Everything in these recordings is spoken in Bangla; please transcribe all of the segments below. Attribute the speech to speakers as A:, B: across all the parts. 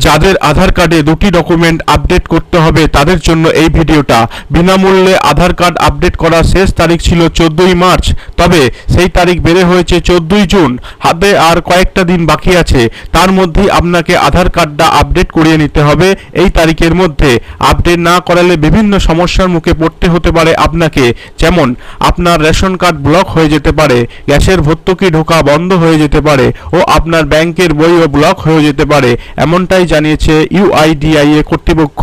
A: যাদের আধার কার্ডে দুটি ডকুমেন্ট আপডেট করতে হবে তাদের জন্য এই ভিডিওটা। বিনামূল্যে আধার কার্ড আপডেট করার শেষ তারিখ ছিল 14ই মার্চ, তবে সেই তারিখ বেড়ে হয়েছে 14ই জুন। হাতে আর কয়েকটা দিন বাকি আছে, তার মধ্যেই আপনাকে আধার কার্ডটা আপডেট করিয়ে নিতে হবে এই তারিখের মধ্যে। আপডেট না করালে বিভিন্ন সমস্যার মুখে পড়তে হতে পারে আপনাকে, যেমন আপনার রেশন কার্ড ব্লক হয়ে যেতে পারে, গ্যাসের ভর্তুকি ঢোকা বন্ধ হয়ে যেতে পারে ও আপনার ব্যাংকের বইও ব্লক হয়ে যেতে পারে, এমনটাই জানিয়েছে ইউআইডিআইএ কর্তৃপক্ষ।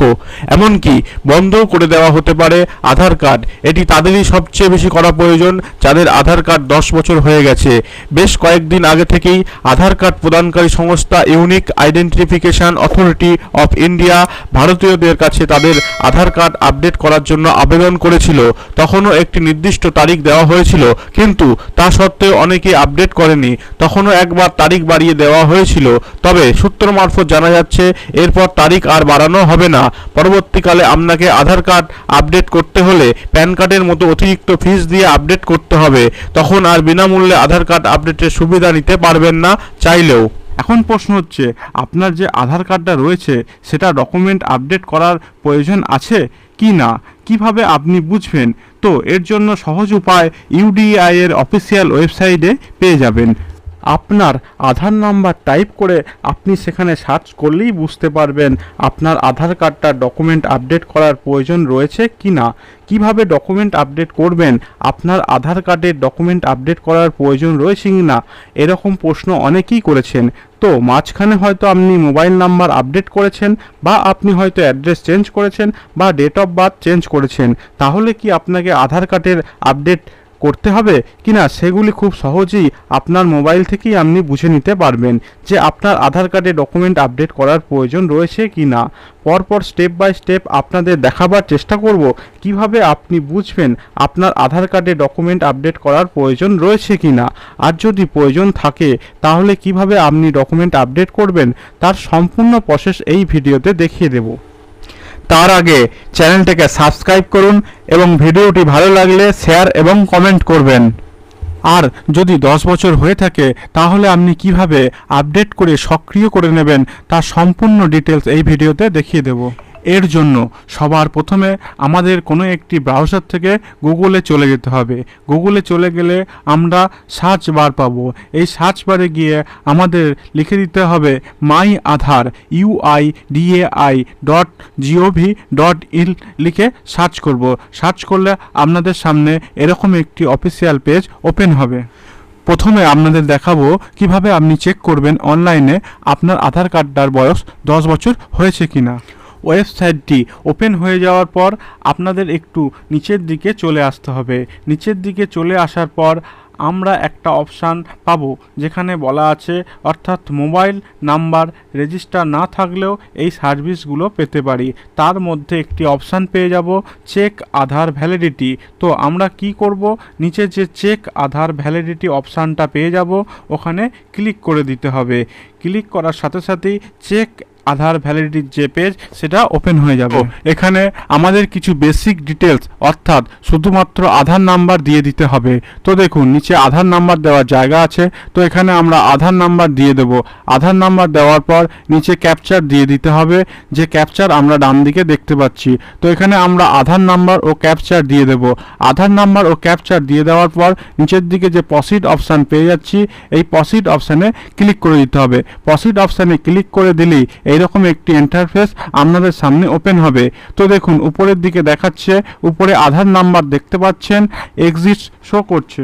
A: এমনকি বন্ধও করে দেওয়া হতে পারে আধার কার্ড। এটি তাদেরই সবচেয়ে বেশি করা প্রয়োজন যাদের আধার কার্ড 10 বছর হয়ে গেছে। বেশ কয়েকদিন আগে থেকেই আধার কার্ড প্রদানকারী সংস্থা unique identification authority of India ভারতীয়দের কাছে তাদের আধার কার্ড আপডেট করার জন্য আবেদন করেছিল। তখনও একটি নির্দিষ্ট তারিখ দেওয়া হয়েছিল, কিন্তু তা সত্ত্বেও অনেকে আপডেট করেনি। তখনও একবার তারিখ বাড়িয়ে দেওয়া হয়েছিল, তবে সূত্র মারফত জানা যাচ্ছে এরপর তারিখ আর বাড়ানো হবে না। পরবর্তীকালে আপনাকে আধার কার্ড আপডেট করতে হলে প্যান কার্ডের মতো অতিরিক্ত ফিস দিয়ে আপডেট করতে হবে। তখন আর বিনামূল্যে আধার কার্ড আপডেটের সুবিধা নিতে পারবেন না চাইলেও। এখন প্রশ্ন হচ্ছে, আপনার যে আধার কার্ডটা রয়েছে সেটা ডকুমেন্ট আপডেট করার প্রয়োজন আছে কি না, কিভাবে আপনি বুঝবেন? তো এর জন্য সহজ উপায় ইউডিআই এর অফিসিয়াল ওয়েবসাইটে পেয়ে যাবেন। আপনার আধার নাম্বার টাইপ করে আপনি সেখানে সার্চ করলেই বুঝতে পারবেন আপনার আধার কার্ডটার ডকুমেন্ট আপডেট করার প্রয়োজন রয়েছে কি না। কীভাবে ডকুমেন্ট আপডেট করবেন, আপনার আধার কার্ডের ডকুমেন্ট আপডেট করার প্রয়োজন রয়েছে কি না, এরকম প্রশ্ন অনেকেই করেছেন। তো মাঝখানে হয়তো আপনি মোবাইল নাম্বার আপডেট করেছেন, বা আপনি হয়তো অ্যাড্রেস চেঞ্জ করেছেন, বা ডেট অফ বার্থ চেঞ্জ করেছেন, তাহলে কি আপনাকে আধার কার্ডের আপডেট করতে হবে কিনা সেগুলি খুব সহজেই আপনার মোবাইল থেকেই আপনি বুঝে নিতে পারবেন যে আপনার আধার কার্ডে ডকুমেন্ট আপডেট করার প্রয়োজন রয়েছে কি না। পরপর স্টেপ বাই স্টেপ আপনাদের দেখাবার চেষ্টা করব কিভাবে আপনি বুঝবেন আপনার আধার কার্ডে ডকুমেন্ট আপডেট করার প্রয়োজন রয়েছে কি না, আর যদি প্রয়োজন থাকে তাহলে কিভাবে আপনি ডকুমেন্ট আপডেট করবেন তার সম্পূর্ণ প্রসেস এই ভিডিওতে দেখিয়ে দেব। তার আগে চ্যানেলটাকে সাবস্ক্রাইব করুন এবং ভিডিওটি ভালো লাগলে শেয়ার এবং কমেন্ট করবেন। আর যদি 10 বছর হয়ে থাকে তাহলে আপনি কিভাবে আপডেট করে সক্রিয় করে নেবেন তার সম্পূর্ণ ডিটেলস এই ভিডিওতে দেখিয়ে দেব। এর জন্য সবার প্রথমে আমাদের কোনো একটি ব্রাউজার থেকে গুগলে চলে যেতে হবে। গুগলে চলে গেলে আমরা সার্চ বার পাবো। এই সার্চ বারে গিয়ে আমাদের লিখে দিতে হবে মাই আধার UIDAI.gov.in লিখে সার্চ করব। সার্চ করলে আপনাদের সামনে এরকম একটি অফিসিয়াল পেজ ওপেন হবে। প্রথমে আপনাদের দেখাবো কিভাবে আপনি চেক করবেন অনলাইনে আপনার আধার কার্ডটার বয়স 10 বছর হয়েছে কিনা। ওয়েবসাইটটি ওপেন হয়ে যাওয়ার পর আপনাদের একটু নিচের দিকে চলে আসতে হবে। নিচের দিকে চলে আসার পর আমরা একটা অপশান পাবো যেখানে বলা আছে, অর্থাৎ মোবাইল নাম্বার রেজিস্টার না থাকলেও এই সার্ভিসগুলো পেতে পারি। তার মধ্যে একটি অপশান পেয়ে যাব চেক আধার ভ্যালিডিটি। তো আমরা কি করব, নিচে যে চেক আধার ভ্যালিডিটি অপশানটা পেয়ে যাব ওখানে ক্লিক করে দিতে হবে। ক্লিক করার সাথে সাথেই চেক আধার ভ্যালিডিটির যে পেজ সেটা ওপেন হয়ে যাবে। এখানে আমাদের কিছু বেসিক ডিটেলস অর্থাৎ শুধুমাত্র আধার নাম্বার দিয়ে দিতে হবে। তো দেখুন নিচে আধার নাম্বার দেওয়ার জায়গা আছে, তো এখানে আমরা আধার নাম্বার দিয়ে দেব। আধার নাম্বার দেওয়ার পর নিচে ক্যাপচার দিয়ে দিতে হবে, যে ক্যাপচার আমরা ডান দিকে দেখতে পাচ্ছি। তো এখানে আমরা আধার নাম্বার ও ক্যাপচার দিয়ে দেব। আধার নাম্বার ও ক্যাপচার দিয়ে দেওয়ার পর নিচের দিকে যে প্রসিড অপশান পেয়ে যাচ্ছি, এই প্রসিড অপশানে ক্লিক করে দিতে হবে। প্রসিড অপশানে ক্লিক করে দিলেই এইরকম একটি ইন্টারফেস আপনাদের সামনে ওপেন হবে। তো দেখুন উপরের দিকে দেখাচ্ছে, উপরে আধার নাম্বার দেখতে পাচ্ছেন, এক্সিট শো করছে।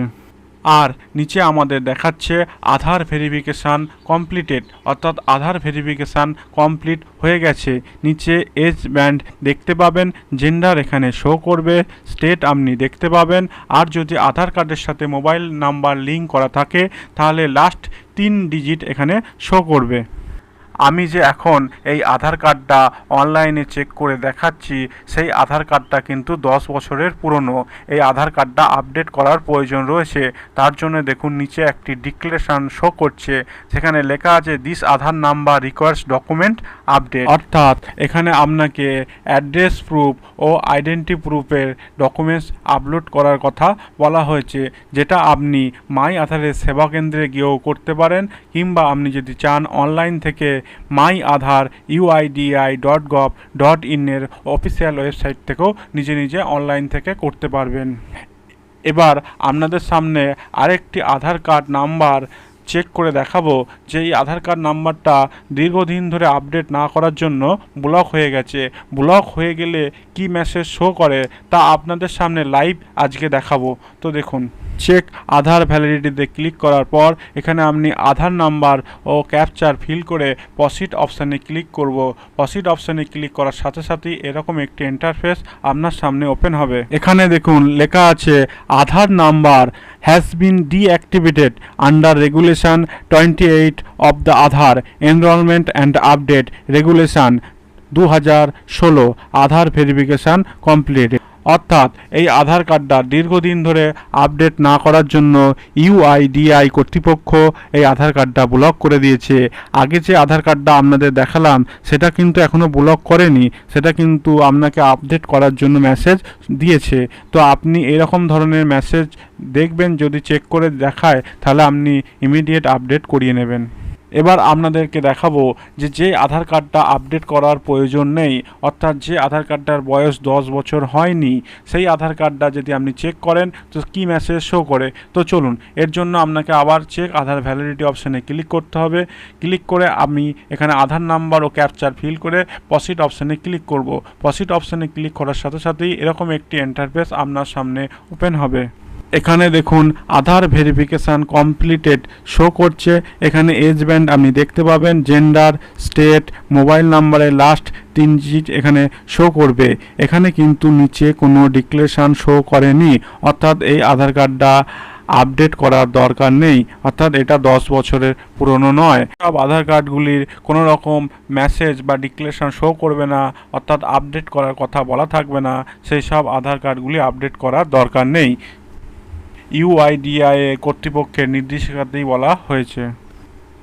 A: আর নিচে আমাদের দেখাচ্ছে আধার ভেরিফিকেশান কমপ্লিটেড, অর্থাৎ আধার ভেরিফিকেশান কমপ্লিট হয়ে গেছে। নিচে এজ ব্যান্ড দেখতে পাবেন, জেন্ডার এখানে শো করবে, স্টেট আপনি দেখতে পাবেন। আর যদি আধার কার্ডের সাথে মোবাইল নাম্বার লিঙ্ক করা থাকে তাহলে লাস্ট 3 ডিজিট এখানে শো করবে। আমি যে এখন এই আধার কার্ডটা অনলাইনে চেক করে দেখাচ্ছি সেই আধার কার্ডটা কিন্তু 10 বছরের পুরনো। এই আধার কার্ডটা আপডেট করার প্রয়োজন রয়েছে। তার জন্য দেখুন নিচে একটি ডিক্লারেশন শো করছে, সেখানে লেখা আছে this Aadhaar number requires document update. অর্থাৎ এখানে আপনাকে address proof oh identity প্রুফের documents upload করার কথা বলা হয়েছে, যেটা আপনি মাই আধারের সেবা কেন্দ্রে গিয়েও করতে পারেন, কিংবা আপনি যদি চান অনলাইন থেকে মাই আধার UIDI.gov.in এর অফিসিয়াল ওয়েবসাইট থেকেও নিজে নিজে অনলাইন থেকে করতে পারবেন। এবার আপনাদের সামনে আরেকটি আধার কার্ড নাম্বার চেক করে দেখাবো যে এই আধার কার্ড নাম্বারটা দীর্ঘদিন ধরে আপডেট না করার জন্য ব্লক হয়ে গেছে। ব্লক হয়ে গেলে কি মেসেজ শো করে তা আপনাদের সামনে লাইভ আজকে দেখাবো। তো দেখুন, চেক আধার ভ্যালিডিটিতে ক্লিক করার পর এখানে আপনি আধার নাম্বার ও ক্যাপচার ফিল করে প্রসিড অপশানে ক্লিক করব। প্রসিড অপশানে ক্লিক করার সাথে সাথেই এরকম একটি ইন্টারফেস আপনার সামনে ওপেন হবে। এখানে দেখুন লেখা আছে Aadhaar number has been deactivated under regulation 28 of the Aadhaar enrolment and update regulation 2016 Aadhaar verification complete. অর্থাৎ এই আধার কার্ডটা দীর্ঘদিন ধরে আপডেট না করার জন্য UIDI কর্তৃপক্ষ এই আধার কার্ডটা ব্লক করে দিয়েছে। আগে যে আধার কার্ডটা আপনাদের দেখালাম সেটা কিন্তু এখনও ব্লক করেনি, সেটা কিন্তু আপনাকে আপডেট করার জন্য মেসেজ দিয়েছে। তো আপনি এরকম ধরনের মেসেজ দেখবেন, যদি চেক করে দেখায় তাহলে আপনি ইমিডিয়েট আপডেট করিয়ে নেবেন। এবার আপনাদেরকে দেখাবো যে আধার কার্ডটা আপডেট করার প্রয়োজন নেই, অর্থাৎ যে আধার কার্ডটার বয়স 10 বছর হয়নি, সেই আধার কার্ডটা যদি আপনি চেক করেন তো কী মেসেজ শো করে। তো চলুন, এর জন্য আপনাকে আবার চেক আধার ভ্যালিডিটি অপশানে ক্লিক করতে হবে। ক্লিক করে আমি এখানে আধার নাম্বার ও ক্যাপচার ফিল করে প্রসিড অপশানে ক্লিক করব। প্রসিড অপশানে ক্লিক করার সাথে সাথেই এরকম একটি ইন্টারফেস আপনার সামনে ওপেন হবে। এখানে দেখুন আধার ভেরিফিকেশান কমপ্লিটেড শো করছে। এখানে এজ ব্যান্ড আপনি দেখতে পাবেন, জেন্ডার, স্টেট, মোবাইল নাম্বারের লাস্ট 3 ডিজিট এখানে শো করবে। এখানে কিন্তু নিচে কোনো ডিক্লারেশান শো করেনি, অর্থাৎ এই আধার কার্ডটা আপডেট করার দরকার নেই, অর্থাৎ এটা 10 বছরের পুরনো নয়। সব আধার কার্ডগুলির কোনো রকম মেসেজ বা ডিক্লারেশান শো করবে না, অর্থাৎ আপডেট করার কথা বলা থাকবে না, সেই সব আধার কার্ডগুলি আপডেট করার দরকার নেই। UIDI কর্তৃপক্ষের নির্দেশিকাতেই বলা হয়েছে।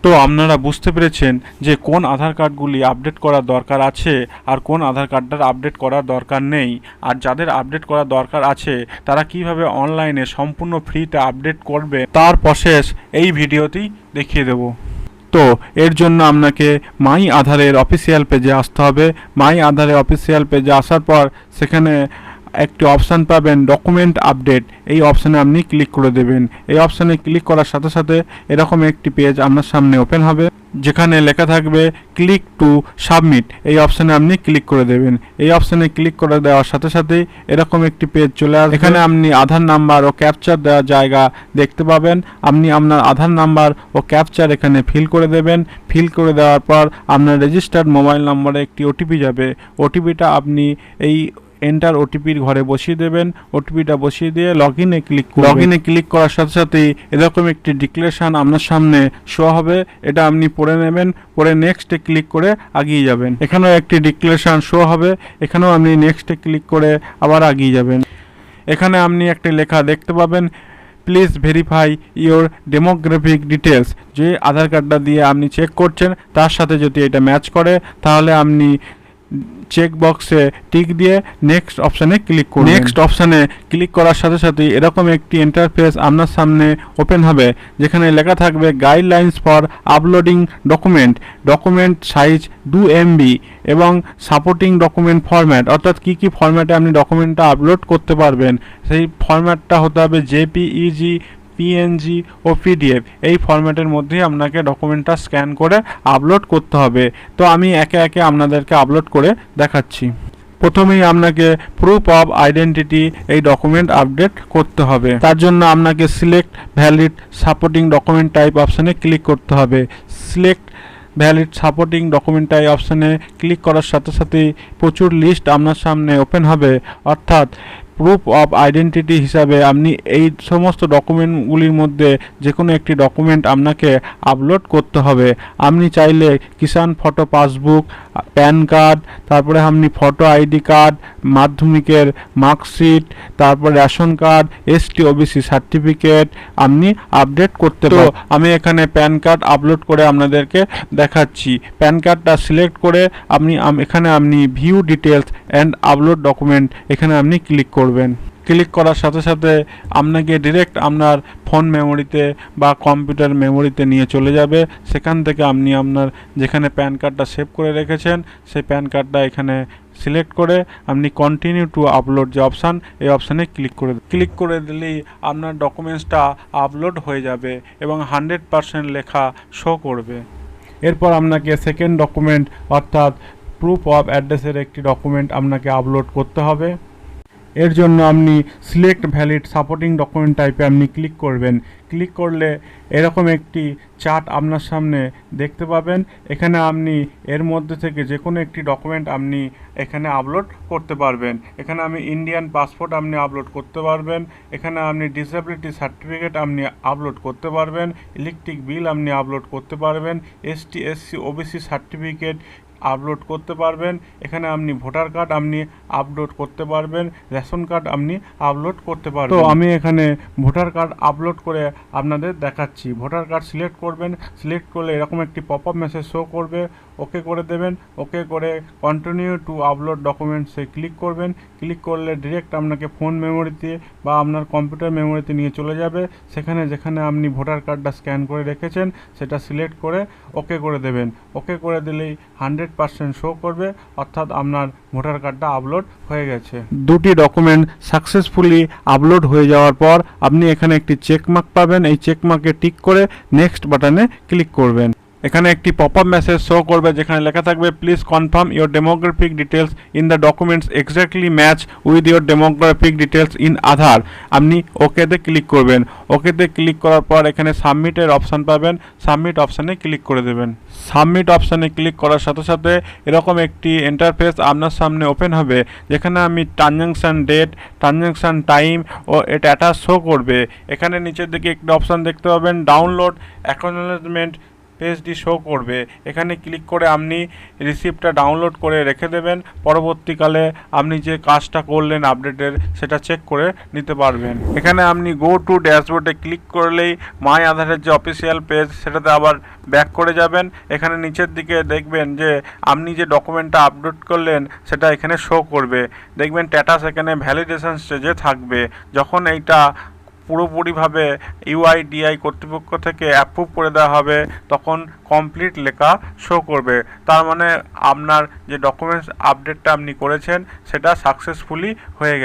A: তো আপনারা বুঝতে পেরেছেন যে কোন আধার কার্ডগুলি আপডেট করার দরকার আছে আর কোন আধার কার্ডটার আপডেট করার দরকার নেই। আর যাদের আপডেট করার দরকার আছে তারা কিভাবে অনলাইনে সম্পূর্ণ ফ্রিতে আপডেট করবে তার প্রসেস এই ভিডিওতেই দেখিয়ে দেব। তো এর জন্য আপনাকে মাই আধারের অফিসিয়াল পেজে আসতে হবে। মাই আধারের অফিসিয়াল পেজে আসার পর সেখানে একটি অপশান পাবেন ডকুমেন্ট আপডেট, এই অপশানে আপনি ক্লিক করে দেবেন। এই অপশানে ক্লিক করার সাথে সাথে এরকম একটি পেজ আপনার সামনে ওপেন হবে, যেখানে লেখা থাকবে ক্লিক টু সাবমিট। এই অপশানে আপনি ক্লিক করে দেবেন। এই অপশানে ক্লিক করে দেওয়ার সাথে সাথে এরকম একটি পেজ চলে আসবে। এখানে আপনি আধার নাম্বার ও ক্যাপচার দেওয়ার জায়গা দেখতে পাবেন। আপনি আপনার আধার নাম্বার ও ক্যাপচার এখানে ফিল করে দেবেন। ফিল করে দেওয়ার পর আপনার রেজিস্টার্ড মোবাইল নম্বরে একটি ওটিপি যাবে। ওটিপিটা আপনি এই এন্টার ওটিপির ঘরে বসিয়ে দেবেন। ওটিপিটা বসিয়ে দিয়ে লগইনে ক্লিক করবেন। লগইনে ক্লিক করার সাথে সাথেই এরকম একটি ডিক্লারেশন আপনার সামনে শো হবে, এটা আপনি পড়ে নেবেন। পরে নেক্সটে ক্লিক করে এগিয়ে যাবেন। এখানেও একটি ডিক্লারেশন শো হবে, এখানেও আপনি নেক্সটে ক্লিক করে আবার এগিয়ে যাবেন। এখানে আপনি একটি লেখা দেখতে পাবেন, please verify your demographic details. যে আধার কার্ডটা দিয়ে আপনি চেক করছেন তার সাথে যদি এটা ম্যাচ করে তাহলে আপনি চেক বক্সে টিক দিয়ে নেক্সট অপশানে ক্লিক করুন। নেক্সট অপশানে ক্লিক করার সাথে সাথে এরকম একটি ইন্টারফেস আপনার সামনে ওপেন হবে, যেখানে লেখা থাকবে guidelines for uploading document, document size 2 MB এবং সাপোর্টিং ডকুমেন্ট ফরম্যাট, অর্থাৎ কী কী ফরম্যাটে আপনি ডকুমেন্টটা আপলোড করতে পারবেন। সেই ফরম্যাটটা হতে হবে JPEG, PNG ও PDF। এই ফরম্যাটের মধ্যেই আপনাকে ডকুমেন্টটা স্ক্যান করে আপলোড করতে হবে। তো আমি একে একে আপনাদেরকে আপলোড করে দেখাচ্ছি। প্রথমেই আপনাকে প্রুফ অফ আইডেন্টিটি এই ডকুমেন্ট আপডেট করতে হবে। তার জন্য আপনাকে select valid supporting document type অপশানে ক্লিক করতে হবে। Select valid supporting document type অপশানে ক্লিক করার সাথে সাথেই প্রচুর লিস্ট আপনার সামনে ওপেন হবে, অর্থাৎ প্রুফ অফ আইডেন্টিটি হিসাবে আপনি এই সমস্ত ডকুমেন্টগুলির মধ্যে যে কোনো একটি ডকুমেন্ট আপনাকে আপলোড করতে হবে। আপনি চাইলে কিষাণ ফটো পাসবুক, প্যান কার্ড, তারপরে আপনি ফটো আইডি কার্ড, মাধ্যমিকের মার্কশিট, তারপর ration card, ST OBC certificate আপনি আপডেট করতে পারেন। আমি এখানে প্যান কার্ড আপলোড করে আপনাদেরকে দেখাচ্ছি। প্যান কার্ডটা সিলেক্ট করে এখানে আপনি view details and upload document এখানে আপনি ক্লিক করবেন। ক্লিক করার সাথে সাথে আপনাকে ডিরেক্ট আপনার ফোন মেমোরিতে বা কম্পিউটার মেমোরিতে নিয়ে চলে যাবে। সেখান থেকে আপনি আপনার যেখানে প্যান কার্ডটা সেভ করে রেখেছেন সেই প্যান কার্ডটা এখানে সিলেক্ট করে আপনি কন্টিনিউ টু আপলোড যে অপশান, এই অপশানে ক্লিক করে দিলেই আপনার ডকুমেন্টসটা আপলোড হয়ে যাবে এবং 100% লেখা শো করবে। এরপর আপনাকে সেকেন্ড ডকুমেন্ট অর্থাৎ প্রুফ অফ অ্যাড্রেসের একটি ডকুমেন্ট আপনাকে আপলোড করতে হবে। এর জন্য আপনি সিলেক্ট ভ্যালিড সাপোর্টিং ডকুমেন্ট টাইপে আপনি ক্লিক করবেন। ক্লিক করলে এরকম একটি চার্ট আপনার সামনে দেখতে পাবেন। এখানে আপনি এর মধ্যে থেকে যে কোনো একটি ডকুমেন্ট আপনি এখানে আপলোড করতে পারবেন। এখানে আমি ইন্ডিয়ান পাসপোর্ট আপনি আপলোড করতে পারবেন, এখানে আপনি ডিসেবিলিটি সার্টিফিকেট আপনি আপলোড করতে পারবেন, ইলেকট্রিক বিল আপনি আপলোড করতে পারবেন, ST SC OBC certificate upload করতে পারবেন, এখানে আপনি ভোটার কার্ড আপনি আপলোড করতে পারবেন, রেশন কার্ড আপনি আপলোড করতে পারবেন। তো আমি এখানে ভোটার কার্ড আপলোড করে আপনাদের দেখাচ্ছি। ভোটার কার্ড সিলেক্ট করবেন, সিলেক্ট করলে এরকম একটি পপ আপ মেসেজ শো করবে, ওকে করে দেবেন। ওকে করে কন্টিনিউ টু আপলোড ডকুমেন্টসে ক্লিক করবেন। ক্লিক করলে ডিরেক্ট আপনাকে ফোন মেমোরিতে বা আপনার কম্পিউটার মেমোরিতে নিয়ে চলে যাবে। সেখানে যেখানে আপনি ভোটার কার্ডটা স্ক্যান করে রেখেছেন সেটা সিলেক্ট করে ওকে করে দেবেন। ওকে করে দিলেই 100% শো করবে, অর্থাৎ আপনার ভোটার কার্ডটা আপলোড হয়ে গেছে। দুটি ডকুমেন্ট সাকসেসফুলি আপলোড হয়ে যাওয়ার পর আপনি এখানে একটি চেকমার্ক পাবেন। এই চেকমার্কে টিক করে নেক্সট বাটনে ক্লিক করবেন। এখানে একটি পপ আপ মেসেজ শো করবে যেখানে লেখা থাকবে please confirm your demographic details in the documents exactly match with your demographic details in Aadhaar. আপনি ওকেতে ক্লিক করবেন। ওকেতে ক্লিক করার পর এখানে সাবমিটের অপশান পাবেন, সাবমিট অপশানে ক্লিক করে দেবেন। সাবমিট অপশানে ক্লিক করার সাথে সাথে এরকম একটি ইন্টারফেস আপনার সামনে ওপেন হবে যেখানে আমি ট্রানজ্যাকশান ডেট, ট্রানজ্যাকশান টাইম ও ডেটা শো করবে। এখানে নিচের দিকে একটি অপশান দেখতে পাবেন ডাউনলোড অ্যাকনলেজমেন্ট পেজটি শো করবে। এখানে ক্লিক করে আপনি রিসিপ্টটা ডাউনলোড করে রেখে দেবেন। পরবর্তীকালে আপনি যে কাজটা করলেন আপডেটের সেটা চেক করে নিতে পারবেন। এখানে আপনি গো টু ড্যাশবোর্ডে ক্লিক করলেই মাই আধারের যে অফিসিয়াল পেজ সেটাতে আবার ব্যাক করে যাবেন। এখানে নিচের দিকে দেখবেন যে আপনি যে ডকুমেন্টটা আপলোড করলেন সেটা এখানে শো করবে। দেখবেন স্ট্যাটাস এখানে ভ্যালিডেশন স্টেজে থাকবে। যখন এইটা পুরোপুরিভাবে ইউআইডিআই কর্তৃপক্ষ থেকে অ্যাপ্রুভ করে দেওয়া হবে তখন কমপ্লিট লেখা শো করবে। তার মানে আপনার যে ডকুমেন্টস আপডেটটা আপনি করেছেন সেটা সাকসেসফুলি হয়ে গেছে।